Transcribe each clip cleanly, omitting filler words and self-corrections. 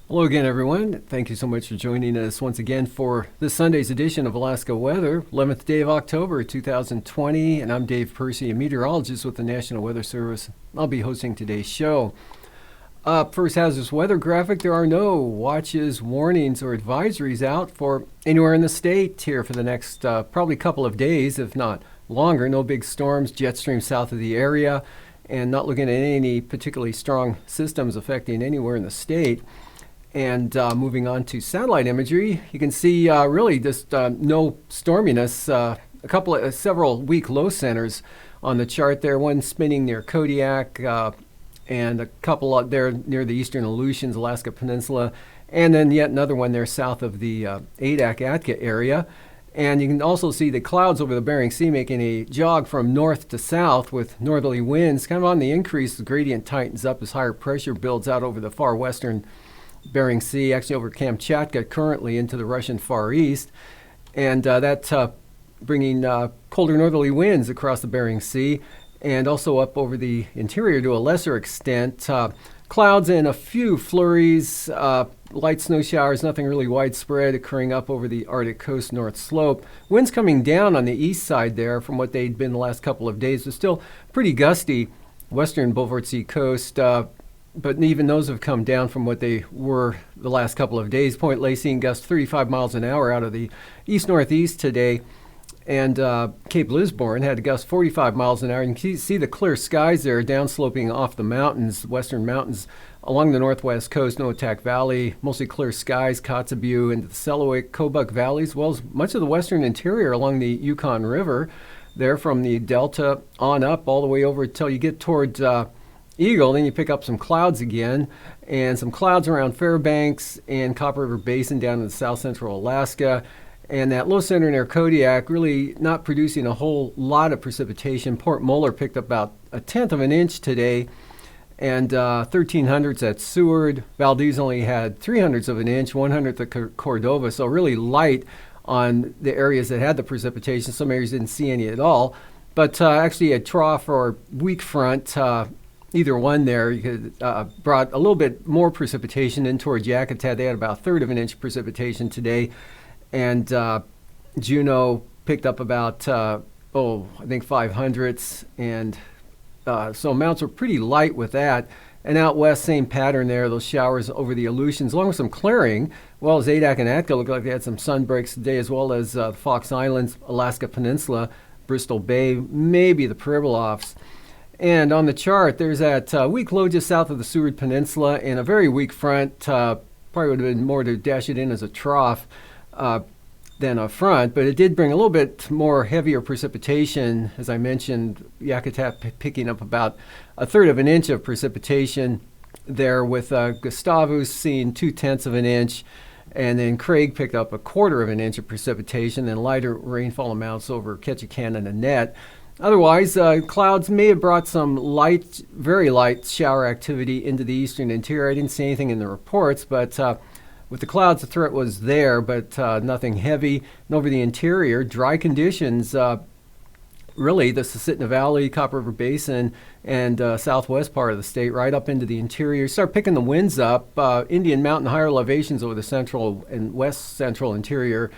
Hello again, everyone. Thank you so much for joining us once again for this Sunday's edition of Alaska Weather, 11th day of October 2020. And I'm Dave Percy, a meteorologist with the National Weather Service. I'll be hosting today's show. First hazardous weather graphic. There are no watches, warnings, or advisories out for anywhere in the state here for the next probably couple of days, if not longer. No big storms, jet stream south of the area, and not looking at any particularly strong systems affecting anywhere in the state. And moving on to satellite imagery, you can see really just no storminess. Several weak low centers on the chart there. One spinning near Kodiak, and a couple out there near the eastern Aleutians, Alaska Peninsula, and then yet another one there south of the AKwx area. And you can also see the clouds over the Bering Sea making a jog from north to south with northerly winds. Kind of on the increase, the gradient tightens up as higher pressure builds out over the far western Bering Sea, actually over Kamchatka currently into the Russian Far East, and that's bringing colder northerly winds across the Bering Sea and also up over the interior to a lesser extent. Clouds and a few flurries, light snow showers, nothing really widespread occurring up over the Arctic coast north slope. Winds coming down on the east side there from what they'd been the last couple of days, but still pretty gusty western Beaufort Sea coast. But even those have come down from what they were the last couple of days. Point Lacey gusts 35 miles an hour out of the east-northeast today. And Cape Lisburne had a gust 45 miles an hour. You can see the clear skies there downsloping off the mountains, western mountains, along the northwest coast, Noatak Valley, mostly clear skies, Kotzebue, and the Selawik, Kobuk valleys, as well as much of the western interior along the Yukon River, there from the delta on up all the way over until you get towards Eagle. Then you pick up some clouds again, and some clouds around Fairbanks and Copper River Basin down in south central Alaska. And that low center near Kodiak really not producing a whole lot of precipitation. Port Moller picked up about 1/10 of an inch today, and 1300ths at Seward. Valdez only had 300ths of an inch, 100th at Cordova, so really light on the areas that had the precipitation. Some areas didn't see any at all. But actually a trough or weak front, either one there, brought a little bit more precipitation in towards Yakutat. They had about 1/3 of an inch precipitation today. And Juneau picked up about, I think 500ths. And so amounts were pretty light with that. And out west, same pattern there, those showers over the Aleutians, along with some clearing, as well as Adak and Atka looked like they had some sun breaks today, as well as Fox Islands, Alaska Peninsula, Bristol Bay, maybe the Pribilofs. And on the chart, there's that weak low just south of the Seward Peninsula and a very weak front. Probably would have been more to dash it in as a trough than a front, but it did bring a little bit more heavier precipitation. As I mentioned, Yakutat picking up about 1/3 of an inch of precipitation there, with Gustavus seeing 2/10 of an inch. And then Craig picked up 1/4 of an inch of precipitation, and lighter rainfall amounts over Ketchikan and Annette. Otherwise, clouds may have brought some light, very light shower activity into the eastern interior. I didn't see anything in the reports, but with the clouds, the threat was there, but nothing heavy. And over the interior, dry conditions, really the Susitna Valley, Copper River Basin, and southwest part of the state, right up into the interior. Start picking the winds up. Indian Mountain higher elevations over the central and west central interior.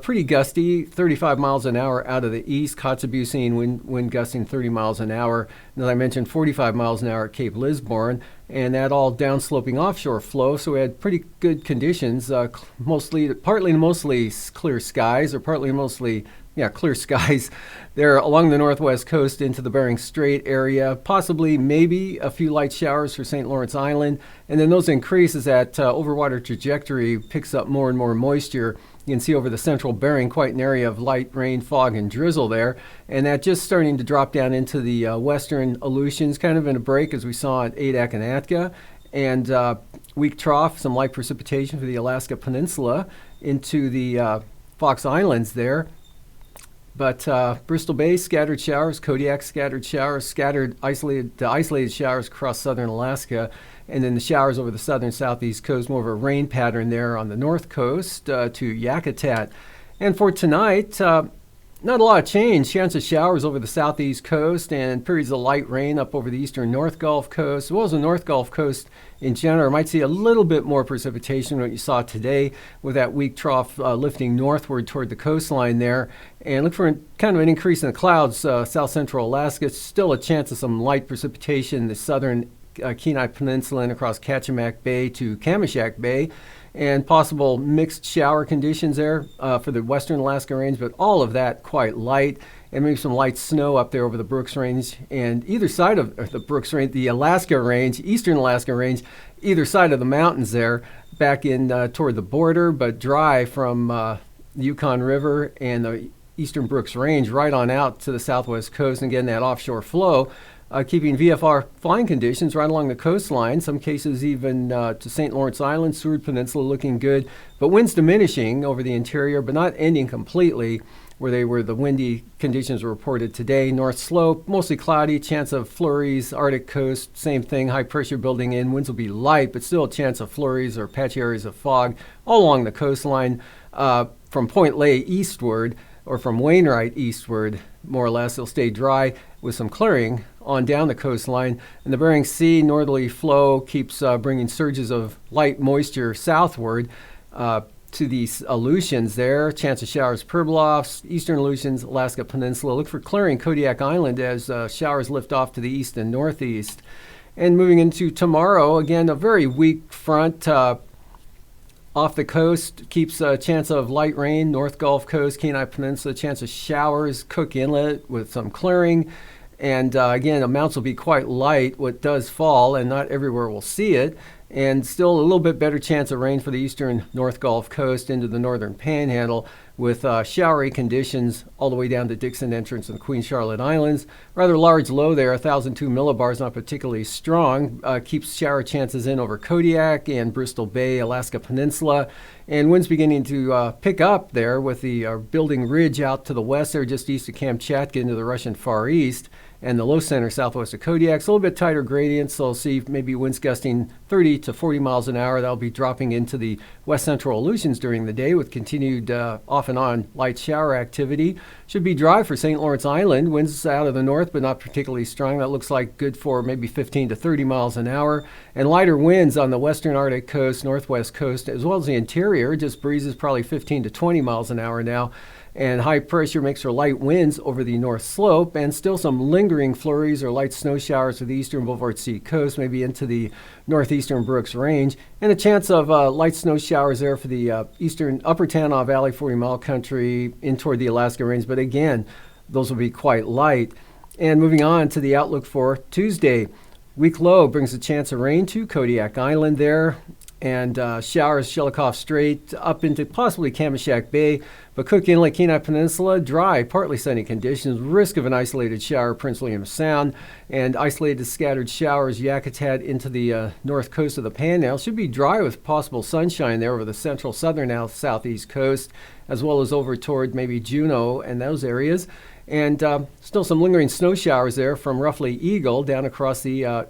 Pretty gusty, 35 miles an hour out of the east. Kotzebue seeing wind gusting 30 miles an hour. And as I mentioned, 45 miles an hour at Cape Lisburne. And that all downsloping offshore flow. So we had pretty good conditions, partly to mostly clear skies, or partly mostly clear skies there along the northwest coast into the Bering Strait area. Possibly, maybe a few light showers for St. Lawrence Island. And then those increases that overwater trajectory picks up more and more moisture. You can see over the central Bering quite an area of light rain, fog, and drizzle there. And that just starting to drop down into the western Aleutians, kind of in a break as we saw at Adak and Atka. And weak trough, some light precipitation for the Alaska Peninsula into the Fox Islands there. But Bristol Bay, scattered showers, Kodiak, scattered showers, isolated showers across southern Alaska, and then the showers over the southern southeast coast, more of a rain pattern there on the north coast to Yakutat. And for tonight, not a lot of change. Chance of showers over the southeast coast and periods of light rain up over the eastern North Gulf Coast, as well as the North Gulf Coast in general. Might see a little bit more precipitation than what you saw today with that weak trough lifting northward toward the coastline there. And look for kind of an increase in the clouds south central Alaska. Still a chance of some light precipitation in the southern Kenai Peninsula and across Kachemak Bay to Kamishak Bay, and possible mixed shower conditions there for the western Alaska Range, but all of that quite light, and maybe some light snow up there over the Brooks Range and either side of the Brooks Range, the Alaska Range, eastern Alaska Range, either side of the mountains there, back in toward the border, but dry from the Yukon River and the eastern Brooks Range right on out to the southwest coast, and again that offshore flow. Keeping VFR flying conditions right along the coastline, some cases even to St. Lawrence Island, Seward Peninsula looking good, but winds diminishing over the interior, but not ending completely where the windy conditions were reported today. North Slope, mostly cloudy, chance of flurries. Arctic coast, same thing, high pressure building in. Winds will be light, but still a chance of flurries or patchy areas of fog all along the coastline from Point Lay eastward, or from Wainwright eastward, more or less. It'll stay dry with some clearing on down the coastline. And the Bering Sea northerly flow keeps bringing surges of light moisture southward to these Aleutians there. Chance of showers, Pribilofs, eastern Aleutians, Alaska Peninsula. Look for clearing Kodiak Island as showers lift off to the east and northeast. And moving into tomorrow, again, a very weak front off the coast keeps a chance of light rain, North Gulf Coast, Kenai Peninsula, chance of showers, Cook Inlet with some clearing. And again, amounts will be quite light, what does fall, and not everywhere will see it. And still a little bit better chance of rain for the eastern North Gulf Coast into the northern Panhandle, with showery conditions all the way down to Dixon Entrance and Queen Charlotte Islands. Rather large low there, 1,002 millibars, not particularly strong. Keeps shower chances in over Kodiak and Bristol Bay, Alaska Peninsula. And winds beginning to pick up there with the building ridge out to the west there, just east of Kamchatka into the Russian Far East. And the low center southwest of Kodiak. It's a little bit tighter gradient, so I'll see maybe winds gusting 30 to 40 miles an hour. That'll be dropping into the west central Aleutians during the day with continued off and on light shower activity. Should be dry for St. Lawrence Island. Winds out of the north, but not particularly strong. That looks like good for maybe 15 to 30 miles an hour. And lighter winds on the western Arctic coast, northwest coast, as well as the interior. Just breezes probably 15 to 20 miles an hour now. And high pressure makes for light winds over the north slope, and still some lingering flurries or light snow showers to the eastern Boulevard Sea coast, maybe into the northeastern Brooks Range, and a chance of light snow showers there for the eastern Upper Tanana Valley, 40-mile country, in toward the Alaska Range. But again, those will be quite light. And moving on to the outlook for Tuesday, weak low brings a chance of rain to Kodiak Island there, and showers Shelikof Strait up into possibly Kamishak Bay, but Cook Inlet, Kenai Peninsula, dry, partly sunny conditions, risk of an isolated shower, Prince William Sound, and isolated scattered showers Yakutat into the north coast of the Panhandle. Should be dry with possible sunshine there over the central, southern, southeast coast, as well as over toward maybe Juneau and those areas. And still some lingering snow showers there from roughly Eagle down across the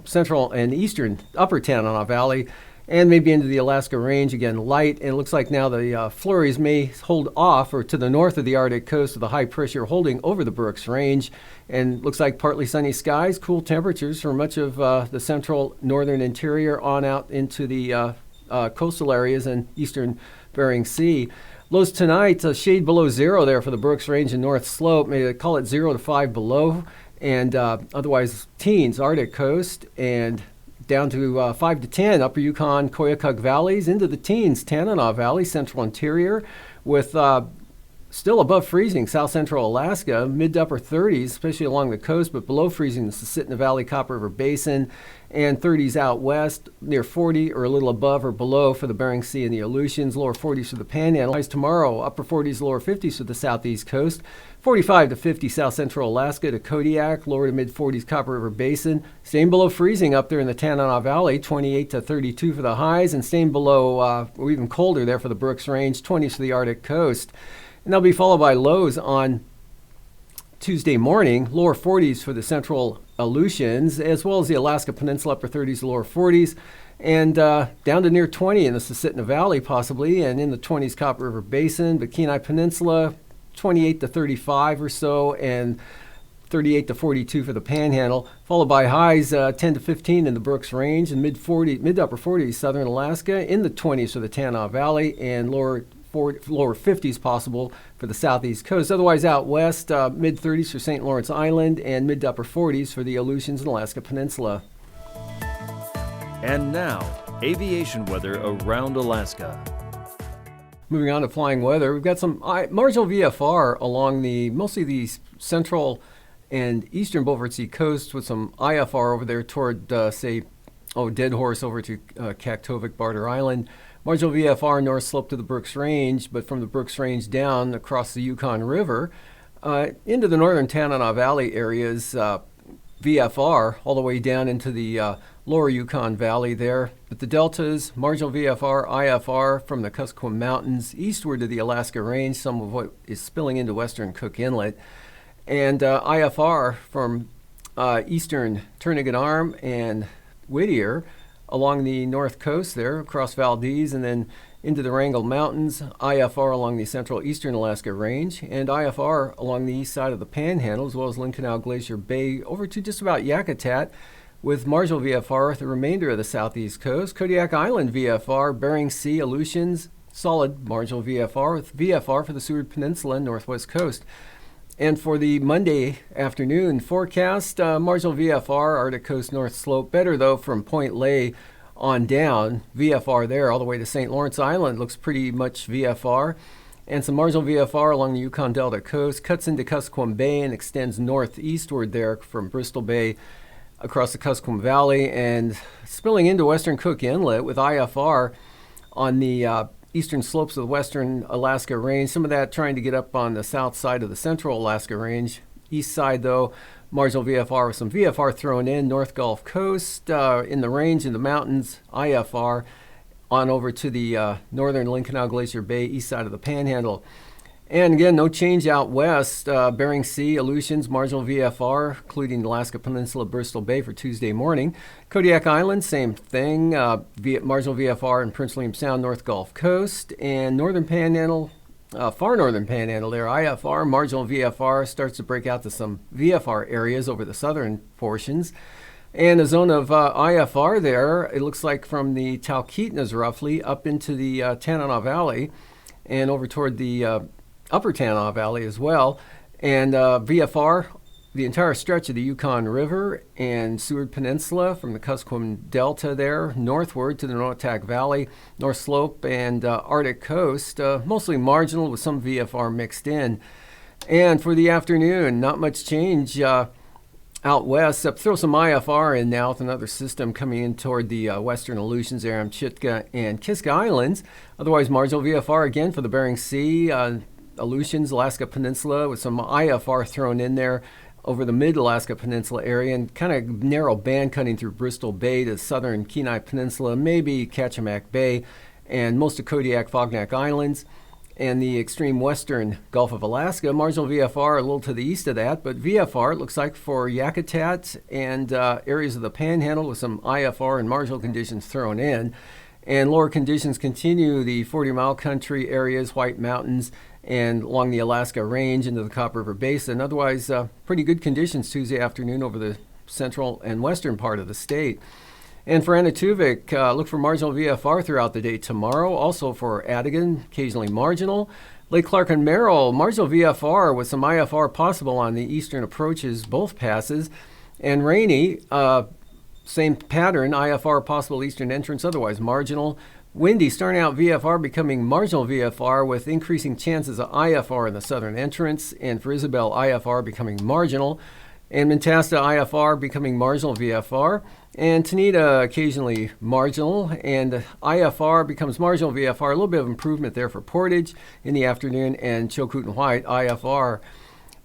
central and eastern Upper Tanana Valley, and maybe into the Alaska Range. Again, light, and it looks like now the flurries may hold off or to the north of the Arctic coast with the high pressure holding over the Brooks Range. And looks like partly sunny skies, cool temperatures for much of the central northern interior on out into the coastal areas and eastern Bering Sea. Lows tonight, a shade below zero there for the Brooks Range and North Slope. Maybe call it 0 to 5 below. And otherwise teens, Arctic coast, and down to 5 to 10, Upper Yukon, Koyukuk valleys, into the teens, Tanana Valley, central interior, with Still above freezing, south central Alaska, mid to upper 30s, especially along the coast, but below freezing, the Susitna Valley, Copper River Basin, and 30s out west, near 40 or a little above or below for the Bering Sea and the Aleutians, lower 40s for the Panhandle. Highs tomorrow, upper 40s, lower 50s for the southeast coast, 45 to 50 south central Alaska to Kodiak, lower to mid 40s Copper River Basin, staying below freezing up there in the Tanana Valley, 28 to 32 for the highs, and staying below, or even colder there for the Brooks Range, 20s for the Arctic coast. And they'll be followed by lows on Tuesday morning, lower 40s for the central Aleutians, as well as the Alaska Peninsula, upper 30s, lower 40s, and down to near 20 in the Susitna Valley possibly, and in the 20s Copper River Basin, the Kenai Peninsula, 28 to 35 or so, and 38 to 42 for the Panhandle, followed by highs 10 to 15 in the Brooks Range, and mid to upper 40s southern Alaska, in the 20s for the Tanana Valley, and lower 50s possible for the southeast coast. Otherwise out west, mid 30s for St. Lawrence Island and mid to upper 40s for the Aleutians and Alaska Peninsula. And now, aviation weather around Alaska. Moving on to flying weather, we've got some marginal VFR along mostly the central and eastern Beaufort Sea coast, with some IFR over there toward, Dead Horse over to Kaktovik, Barter Island. Marginal VFR north slope to the Brooks Range, but from the Brooks Range down across the Yukon River into the northern Tanana Valley areas, VFR all the way down into the lower Yukon Valley there. But the deltas, marginal VFR, IFR from the Kuskokwim Mountains eastward to the Alaska Range, some of what is spilling into western Cook Inlet, and IFR from eastern Turnagain Arm and Whittier along the north coast there, across Valdez, and then into the Wrangell Mountains, IFR along the central eastern Alaska Range, and IFR along the east side of the Panhandle, as well as Lynn Canal Glacier Bay, over to just about Yakutat, with marginal VFR the remainder of the southeast coast. Kodiak Island VFR, Bering Sea, Aleutians, solid marginal VFR, with VFR for the Seward Peninsula and northwest coast. And for the Monday afternoon forecast, marginal VFR, Arctic coast north slope. Better though from Point Lay on down, VFR there all the way to St. Lawrence Island. Looks pretty much VFR. And some marginal VFR along the Yukon Delta coast. Cuts into Kuskokwim Bay and extends northeastward there from Bristol Bay across the Kuskokwim Valley and spilling into western Cook Inlet with IFR on the eastern slopes of the western Alaska Range. Some of that trying to get up on the south side of the central Alaska Range. East side, though, marginal VFR with some VFR thrown in. North Gulf Coast, in the range, in the mountains, IFR on over to the northern Lynn Canal Glacier Bay, east side of the Panhandle. And again, no change out west. Bering Sea, Aleutians, marginal VFR, including the Alaska Peninsula, Bristol Bay for Tuesday morning. Kodiak Island, same thing. Marginal VFR in Prince William Sound, North Gulf Coast. And northern Panhandle, far northern Panhandle there, IFR, marginal VFR starts to break out to some VFR areas over the southern portions. And a zone of IFR there, it looks like from the Talkeetnas roughly up into the Tanana Valley and over toward the upper Tanana Valley as well, and VFR, the entire stretch of the Yukon River and Seward Peninsula from the Kuskokwim Delta there, northward to the Noatak Valley, North Slope, and Arctic Coast, mostly marginal with some VFR mixed in. And for the afternoon, not much change out west, throw some IFR in now with another system coming in toward the western Aleutians, Aram, Chitka, and Kiska Islands. Otherwise, marginal VFR again for the Bering Sea, Aleutians, Alaska Peninsula, with some IFR thrown in there over the mid-Alaska Peninsula area, and kind of narrow band cutting through Bristol Bay to southern Kenai Peninsula, maybe Kachemak Bay, and most of Kodiak, Fognak Islands, and the extreme western Gulf of Alaska. Marginal VFR a little to the east of that, but VFR it looks like for Yakutat and areas of the Panhandle with some IFR and marginal conditions thrown in. And lower conditions continue the 40-mile country areas, White Mountains, and along the Alaska Range into the Copper River Basin. Otherwise, pretty good conditions Tuesday afternoon over the central and western part of the state. And for Anaktuvik, look for marginal VFR throughout the day tomorrow. Also for Adigan, occasionally marginal. Lake Clark and Merrill, marginal VFR with some IFR possible on the eastern approaches, both passes. And rainy, Same pattern, IFR possible eastern entrance, otherwise marginal. Windy, starting out VFR, becoming marginal VFR with increasing chances of IFR in the southern entrance. And for Isabel, IFR becoming marginal. And Mentasta, IFR becoming marginal VFR. And Tanita, occasionally marginal. And IFR becomes marginal VFR. A little bit of improvement there for Portage in the afternoon. And Chilcoot and White, IFR.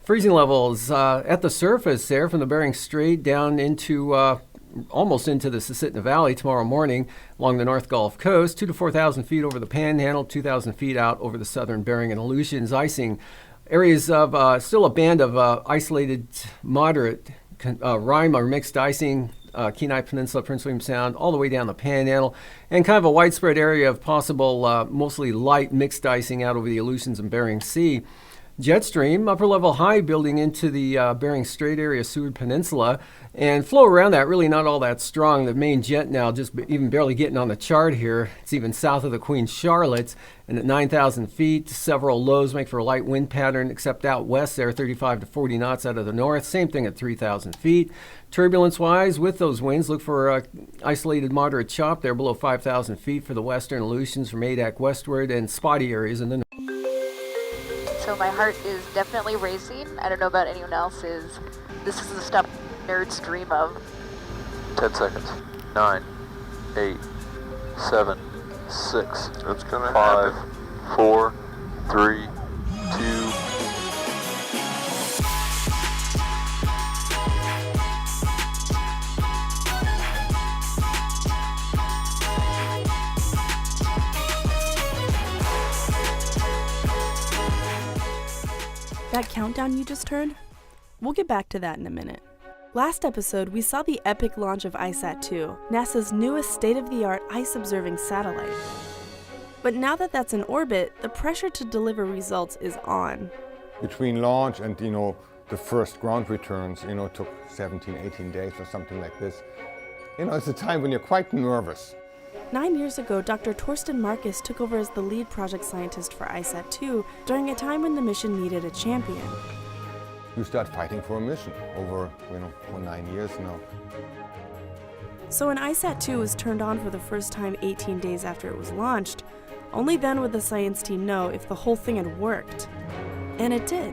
Freezing levels at the surface there from the Bering Strait down into almost into the Susitna Valley tomorrow morning along the North Gulf Coast, 2,000 to 4,000 feet over the Panhandle, 2,000 feet out over the southern Bering and Aleutians. Icing areas of still a band of isolated moderate rime or mixed icing, Kenai Peninsula, Prince William Sound, all the way down the Panhandle, and kind of a widespread area of possible mostly light mixed icing out over the Aleutians and Bering Sea. Jet stream, upper level high building into the Bering Strait area, Seward Peninsula, and flow around that really not all that strong. The main jet now just even barely getting on the chart here. It's even south of the Queen Charlotte, and at 9,000 feet, several lows make for a light wind pattern, except out west there, 35 to 40 knots out of the north. Same thing at 3,000 feet. Turbulence-wise, with those winds, look for isolated moderate chop there below 5,000 feet for the western Aleutians from Adak westward, and spotty areas in the north. So my heart is definitely racing. I don't know about anyone else's. This is the stuff nerds dream of. 10 seconds. 9, 8, 7, 6, That's gonna 5, happen. 4, 3, 2. That countdown you just heard? We'll get back to that in a minute. Last episode, we saw the epic launch of ICESat-2, NASA's newest state-of-the-art ice-observing satellite. But now that that's in orbit, the pressure to deliver results is on. Between launch and, the first ground returns, took 17, 18 days or something like this. It's a time when you're quite nervous. 9 years ago, Dr. Torsten Marcus took over as the lead project scientist for ICESat-2 during a time when the mission needed a champion. You start fighting for a mission over, for 9 years now. So when ICESat-2 was turned on for the first time 18 days after it was launched, only then would the science team know if the whole thing had worked. And it did.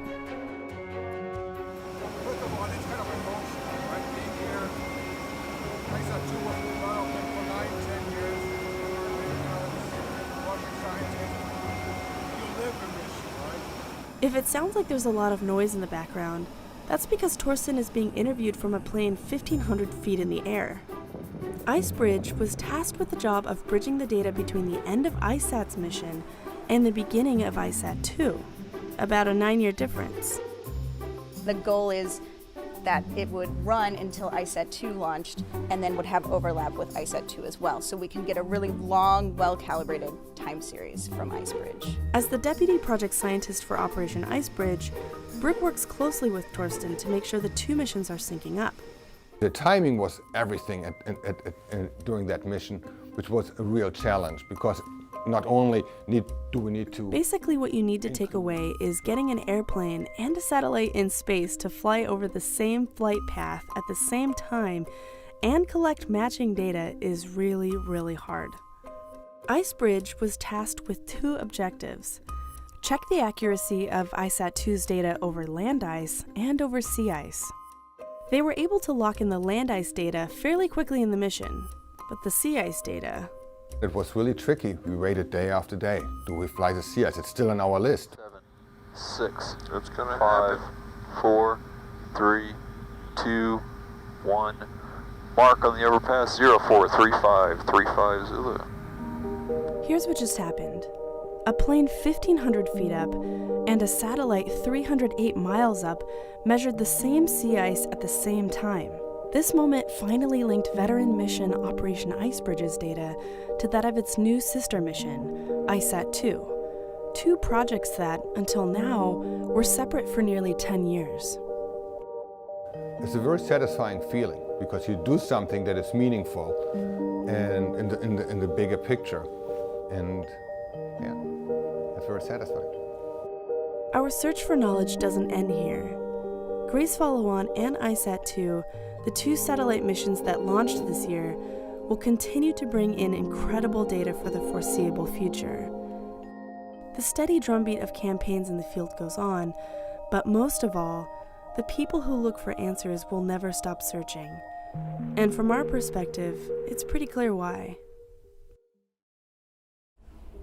If it sounds like there's a lot of noise in the background, that's because Torsten is being interviewed from a plane 1,500 feet in the air. IceBridge was tasked with the job of bridging the data between the end of ICESat's mission and the beginning of ICESat-2, about a 9-year difference. The goal is that it would run until ICESat-2 launched and then would have overlap with ICESat-2 as well, so we can get a really long, well-calibrated time series from IceBridge. As the deputy project scientist for Operation IceBridge, Brick works closely with Torsten to make sure the two missions are syncing up. The timing was everything during that mission, which was a real challenge because not only do we need to... Basically what you need to take away is getting an airplane and a satellite in space to fly over the same flight path at the same time and collect matching data is really, really hard. IceBridge was tasked with two objectives. Check the accuracy of ICESat-2's data over land ice and over sea ice. They were able to lock in the land ice data fairly quickly in the mission, but the sea ice data... It was really tricky. We waited day after day. Do we fly the sea ice? It's still on our list. 7, 6, That's gonna 5, happen. 4, 3, 2, 1. Mark on the overpass 0435, 35 Zulu. Here's what just happened. A plane 1,500 feet up and a satellite 308 miles up measured the same sea ice at the same time. This moment finally linked veteran mission Operation IceBridge's data to that of its new sister mission, ICESat-2. Two projects that, until now, were separate for nearly 10 years. It's a very satisfying feeling because you do something that is meaningful and in the bigger picture. And yeah, it's very satisfying. Our search for knowledge doesn't end here. Grace Follow-On and ICESat-2 The 2 satellite missions that launched this year will continue to bring in incredible data for the foreseeable future. The steady drumbeat of campaigns in the field goes on, but most of all, the people who look for answers will never stop searching. And from our perspective, it's pretty clear why.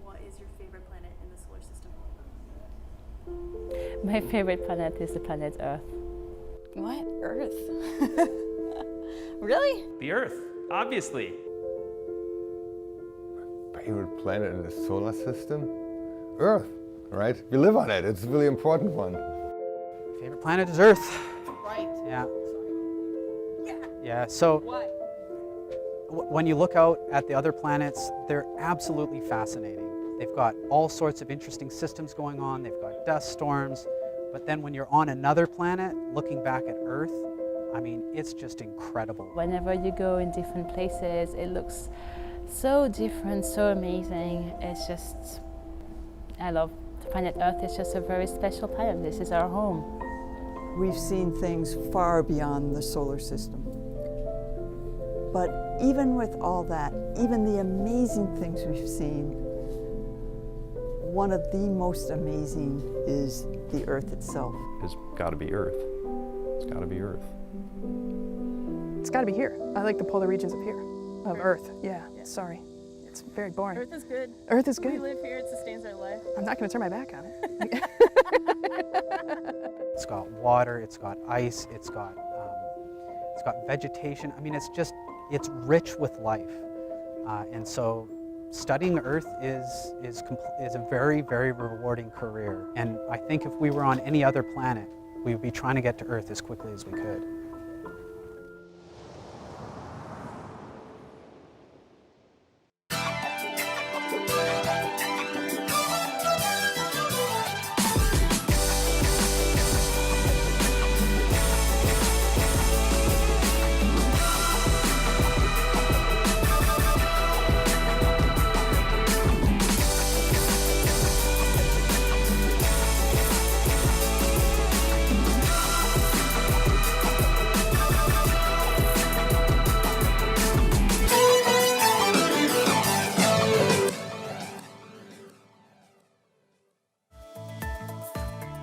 What is your favorite planet in the solar system? My favorite planet is the planet Earth. What? Earth? Really? The Earth, obviously. Favorite planet in the solar system? Earth, right? We live on it. It's a really important one. Favorite planet is Earth. Right. Yeah. Yeah. Yeah. So Why? when you look out at the other planets, they're absolutely fascinating. They've got all sorts of interesting systems going on. They've got dust storms. But then when you're on another planet, looking back at Earth, I mean, it's just incredible. Whenever you go in different places, it looks so different, so amazing. It's just, I love planet Earth. It's just a very special planet. This is our home. We've seen things far beyond the solar system. But even with all that, even the amazing things we've seen, one of the most amazing is the Earth itself. It's got to be Earth. It's got to be Earth. It's got to be here. I like the polar regions of here, of Earth. Yeah, sorry. It's very boring. Earth is good. Earth is good. We live here, it sustains our life. I'm not going to turn my back on it. It's got water, it's got ice, it's got vegetation. I mean, it's rich with life. And so studying Earth is a very, very rewarding career. And I think if we were on any other planet, we would be trying to get to Earth as quickly as we could.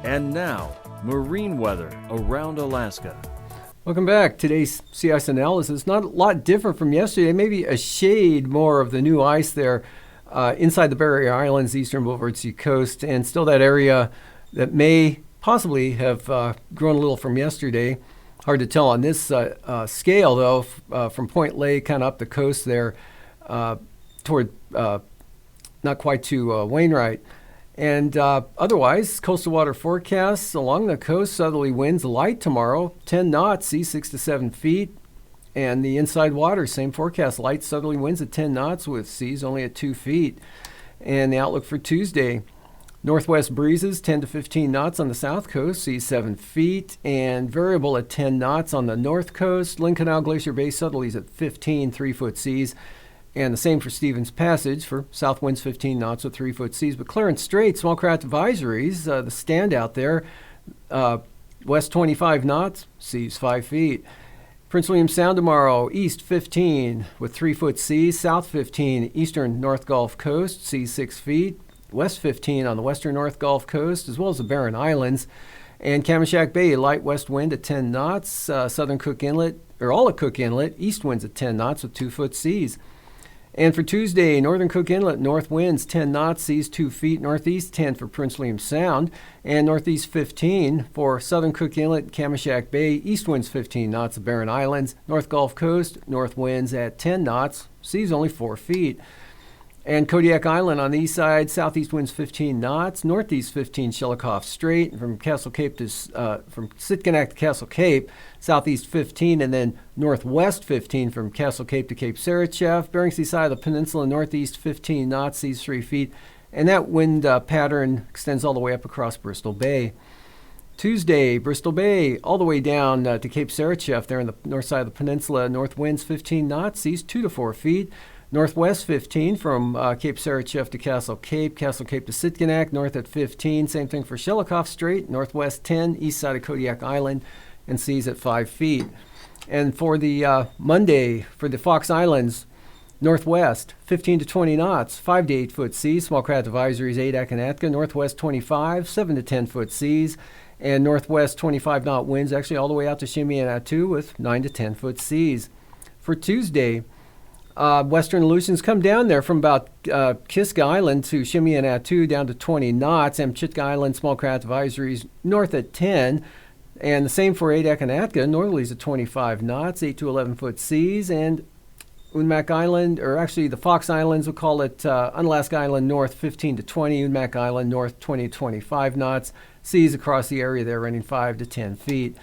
And now, marine weather around Alaska. Welcome back. Today's sea ice analysis, not a lot different from yesterday, maybe a shade more of the new ice there inside the Barrier Islands, eastern Boulevard Sea coast, and still that area that may possibly have grown a little from yesterday. Hard to tell on this scale, though, from Point Lake kind of up the coast there toward not quite to Wainwright. And otherwise, coastal water forecasts along the coast, southerly winds light tomorrow, 10 knots, seas 6 to 7 feet. And the inside water, same forecast, light southerly winds at 10 knots with seas only at 2 feet. And the outlook for Tuesday, northwest breezes 10 to 15 knots on the south coast, seas 7 feet, and variable at 10 knots on the north coast. Lynn Canal Glacier Bay southerlies at 15, 3-foot seas. And the same for Stevens Passage for south winds 15 knots with 3-foot seas. But Clarence Strait, small craft advisories, the standout there, west 25 knots, seas 5 feet. Prince William Sound tomorrow, east 15 with 3-foot seas, south 15, eastern North Gulf Coast, seas 6 feet, west 15 on the western North Gulf Coast, as well as the Barren Islands. And Kamishak Bay, light west wind at 10 knots, southern Cook Inlet, or all of Cook Inlet, east winds at 10 knots with 2-foot seas. And for Tuesday, northern Cook Inlet, north winds 10 knots, seas 2 feet, northeast 10 for Prince William Sound, and northeast 15 for southern Cook Inlet, Kamishak Bay, east winds 15 knots of Barren Islands, North Gulf Coast, north winds at 10 knots, seas only 4 feet. And Kodiak Island on the east side, southeast winds 15 knots, northeast 15 Shelikof Strait, from Castle Cape to from Sitkinak to Castle Cape, southeast 15, and then northwest 15 from Castle Cape to Cape Sarachev. Bering Sea side of the peninsula, northeast 15 knots, seas 3 feet, and that wind pattern extends all the way up across Bristol Bay. Tuesday, Bristol Bay, all the way down to Cape Sarachev there on the north side of the peninsula, north winds 15 knots, seas 2 to 4 feet. Northwest 15 from Cape Sarachev to Castle Cape to Sitkinak, north at 15. Same thing for Shelikof Strait, northwest 10, east side of Kodiak Island, and seas at 5 feet. And for the Monday, for the Fox Islands, northwest, 15 to 20 knots, 5 to 8 foot seas. Small craft advisories, AKwx. Northwest 25, 7 to 10 foot seas. And northwest 25 knot winds, actually all the way out to Shimmy and Attu with 9 to 10 foot seas. For Tuesday, western Aleutians come down there from about Kiska Island to Shimmy and Attu down to 20 knots. Amchitka Island, small craft advisories north at 10. And the same for Adak, northerlies at 25 knots, 8 to 11 foot seas. And Unmak Island, or actually the Fox Islands, we'll call it Unalaska Island north 15 to 20, Unmak Island north 20 to 25 knots. Seas across the area there running 5 to 10 feet.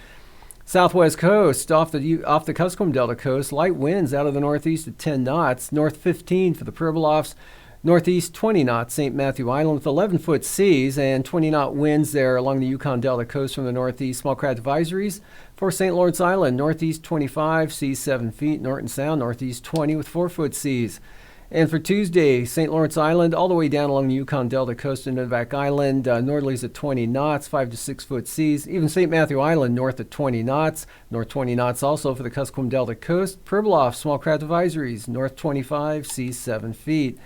Southwest coast, off the Kuskokwim Delta coast, light winds out of the northeast at 10 knots, north 15 for the Pribilofs, northeast 20 knots, St. Matthew Island with 11 foot seas and 20 knot winds there along the Yukon Delta coast from the northeast. Small craft advisories for St. Lawrence Island, northeast 25, seas 7 feet, Norton Sound, northeast 20 with 4 foot seas. And for Tuesday, St. Lawrence Island, all the way down along the Yukon Delta coast and Nunivak Island, northerlies at 20 knots, 5 to 6 foot seas. Even St. Matthew Island, north at 20 knots, north 20 knots also for the Kuskokwim Delta coast. Pribilof, small craft advisories, north 25, seas 7 feet.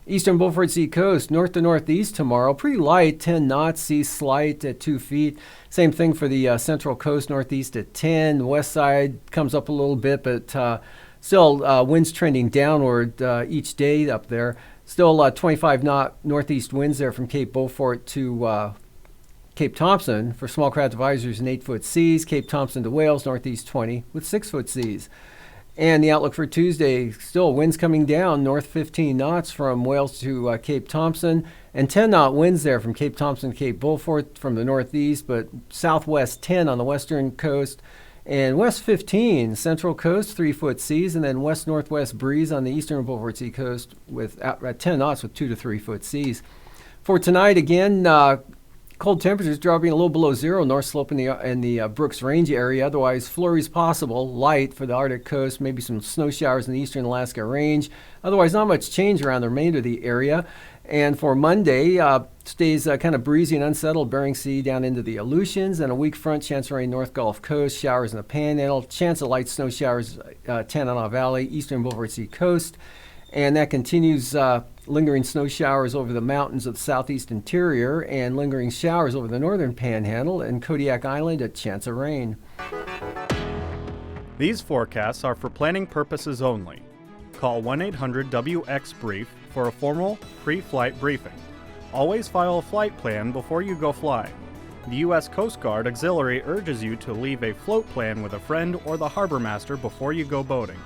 Eastern Beaufort Sea coast, north to northeast tomorrow, pretty light, 10 knots, seas slight at 2 feet. Same thing for the central coast, northeast at 10. The west side comes up a little bit, but still, winds trending downward each day up there. Still 25 knot northeast winds there from Cape Beaufort to Cape Thompson for small craft advisories and 8 foot seas. Cape Thompson to Wales, northeast 20 with 6 foot seas. And the outlook for Tuesday, still winds coming down, north 15 knots from Wales to Cape Thompson, and 10 knot winds there from Cape Thompson to Cape Beaufort from the northeast, but southwest 10 on the western coast. And west 15, central coast, 3 foot seas, and then west northwest breeze on the eastern Beaufort Sea coast with at 10 knots with 2 to 3 foot seas. For tonight, again, cold temperatures dropping a little below zero, north slope in the Brooks Range area. Otherwise, flurries possible, light for the Arctic coast, maybe some snow showers in the eastern Alaska Range. Otherwise, not much change around the remainder of the area. And for Monday, stays kind of breezy and unsettled, Bering Sea down into the Aleutians, and a weak front, chance of rain North Gulf Coast, showers in the Panhandle, chance of light snow showers, Tanana Valley, eastern Beaufort Sea coast. And that continues lingering snow showers over the mountains of the southeast interior and lingering showers over the northern Panhandle and Kodiak Island, a chance of rain. These forecasts are for planning purposes only. Call 1-800-WX-BRIEF for a formal pre-flight briefing. Always file a flight plan before you go flying. The U.S. Coast Guard Auxiliary urges you to leave a float plan with a friend or the harbor master before you go boating.